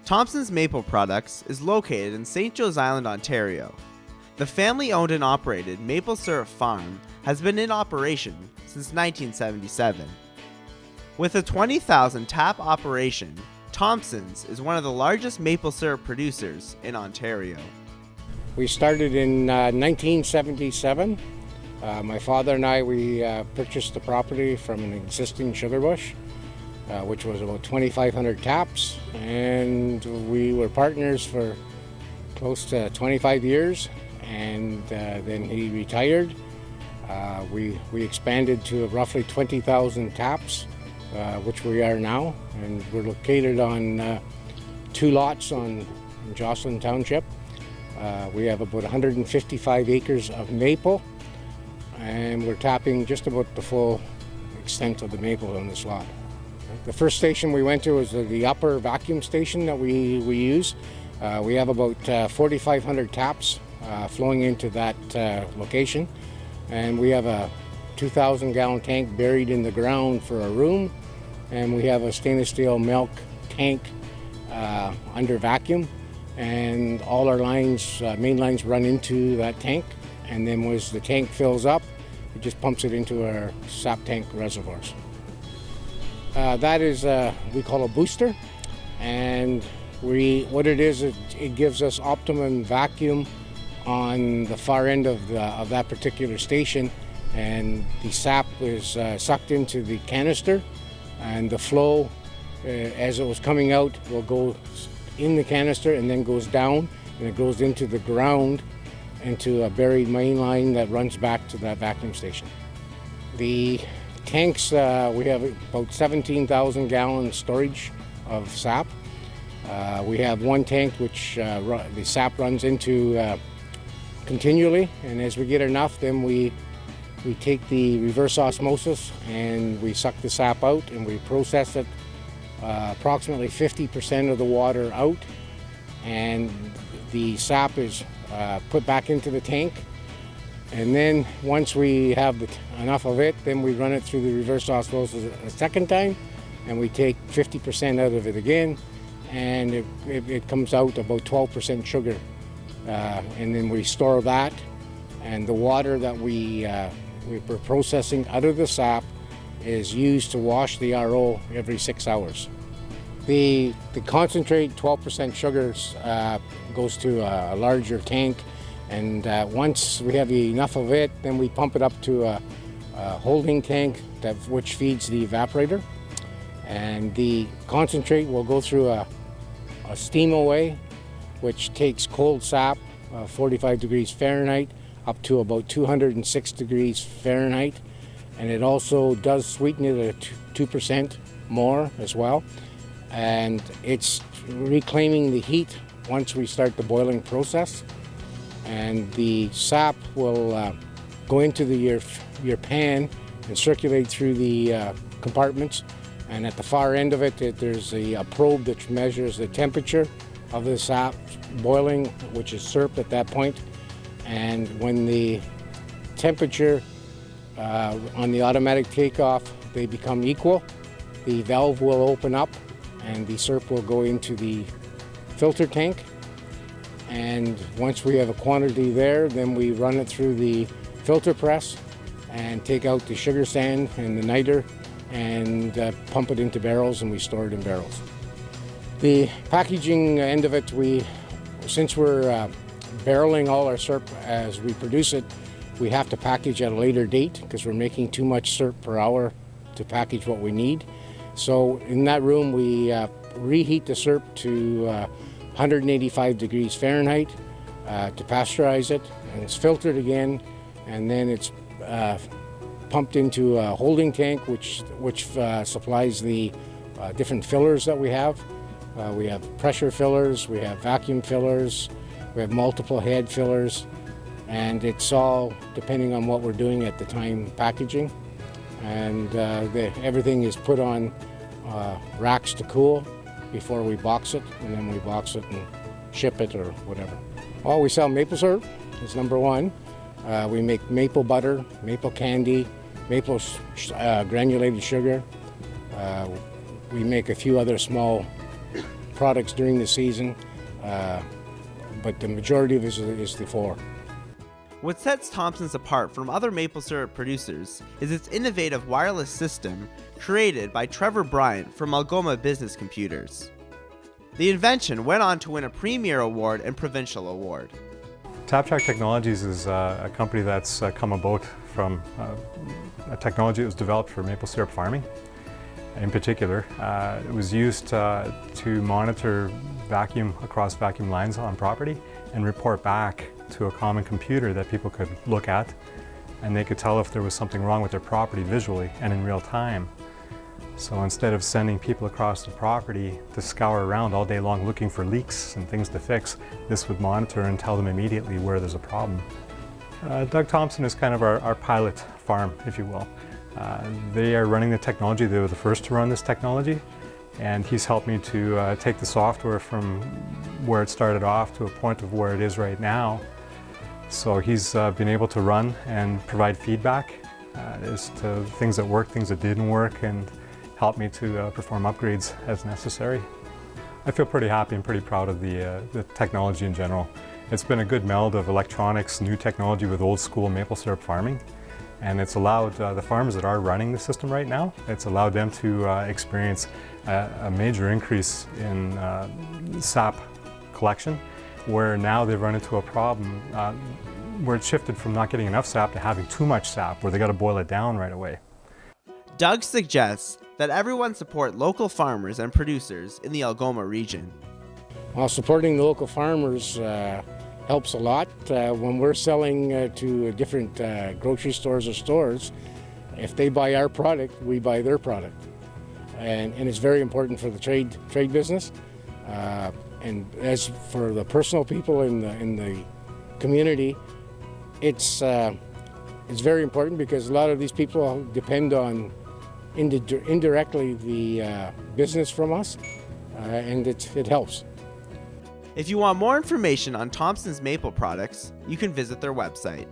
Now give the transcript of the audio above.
Thompson's Maple Products is located in St. Joe's Island, Ontario. The family-owned and operated maple syrup farm has been in operation since 1977. With a 20,000 tap operation, Thompson's is one of the largest maple syrup producers in Ontario. We started in 1977. My father and I, we purchased the property from an existing sugar bush, which was about 2,500 taps, and we were partners for close to 25 years, and then he retired. We expanded to roughly 20,000 taps, which we are now, and we're located on 2 lots in Jocelyn Township. We have about 155 acres of maple, and we're tapping just about the full extent of the maple on this lot. The first station we went to was the upper vacuum station that we use. We have about 4,500 taps flowing into that location, and we have a 2,000-gallon tank buried in the ground for a room, and we have a stainless steel milk tank under vacuum, and all our lines, main lines, run into that tank, and then as the tank fills up, it just pumps it into our sap tank reservoirs. That is we call a booster, and what it is, it gives us optimum vacuum on the far end of that particular station, and the sap is sucked into the canister, and the flow as it was coming out will go in the canister and then goes down, and it goes into the ground into a buried main line that runs back to that vacuum station. The tanks, we have about 17,000 gallon storage of sap. We have one tank which the sap runs into continually, and as we get enough, then we take the reverse osmosis and we suck the sap out, and we process it approximately 50% of the water out, and the sap is put back into the tank, and then once we have enough of it, then we run it through the reverse osmosis a second time, and we take 50% out of it again, and it comes out about 12% sugar, and then we store that, and the water that we're processing out of the sap is used to wash the RO every 6 hours. The concentrate 12% sugars goes to a larger tank, and once we have enough of it, then we pump it up to a holding tank which feeds the evaporator, and the concentrate will go through a steam away, which takes cold sap, 45 degrees Fahrenheit, up to about 206 degrees Fahrenheit, and it also does sweeten it at 2% more as well, and it's reclaiming the heat once we start the boiling process, and the sap will go into your pan and circulate through the compartments, and at the far end of it, there's a probe that measures the temperature of the sap boiling, which is syrup at that point, and when the temperature on the automatic takeoff, they become equal, the valve will open up and the syrup will go into the filter tank, and once we have a quantity there, then we run it through the filter press and take out the sugar sand and the niter and pump it into barrels, and we store it in barrels. The packaging end of it, since we're barreling all our syrup as we produce it, we have to package at a later date because we're making too much syrup per hour to package what we need. So in that room, we reheat the syrup to 185 degrees Fahrenheit to pasteurize it, and it's filtered again, and then it's pumped into a holding tank which supplies the different fillers that we have. We have pressure fillers, we have vacuum fillers, we have multiple head fillers, and it's all depending on what we're doing at the time packaging. And everything is put on racks to cool before we box it, and then we box it and ship it or whatever. Well, we sell maple syrup, it's number one. We make maple butter, maple candy, maple granulated sugar. We make a few other small products during the season, but the majority of it is the four. What sets Thompson's apart from other maple syrup producers is its innovative wireless system created by Trevor Bryant from Algoma Business Computers. The invention went on to win a Premier Award and Provincial Award. TapTrack Technologies is a company that's come about from a technology that was developed for maple syrup farming. In particular, it was used to monitor vacuum across vacuum lines on property and report back to a common computer that people could look at, and they could tell if there was something wrong with their property visually and in real time. So instead of sending people across the property to scour around all day long looking for leaks and things to fix, this would monitor and tell them immediately where there's a problem. Doug Thompson is kind of our pilot farm, if you will. They are running the technology. They were the first to run this technology, and he's helped me to take the software from where it started off to a point of where it is right now. So he's been able to run and provide feedback as to things that worked, things that didn't work, and help me to perform upgrades as necessary. I feel pretty happy and pretty proud of the technology in general. It's been a good meld of electronics, new technology with old school maple syrup farming, and it's allowed the farmers that are running the system right now, it's allowed them to experience a major increase in sap collection, where now they've run into a problem where it's shifted from not getting enough sap to having too much sap, where they got to boil it down right away. Doug suggests that everyone support local farmers and producers in the Algoma region. While supporting the local farmers helps a lot. When we're selling to different grocery stores or stores, if they buy our product, we buy their product. And it's very important for the trade business. And as for the personal people in the community, it's very important because a lot of these people depend on indirectly the business from us, and it helps. If you want more information on Thompson's maple products, you can visit their website.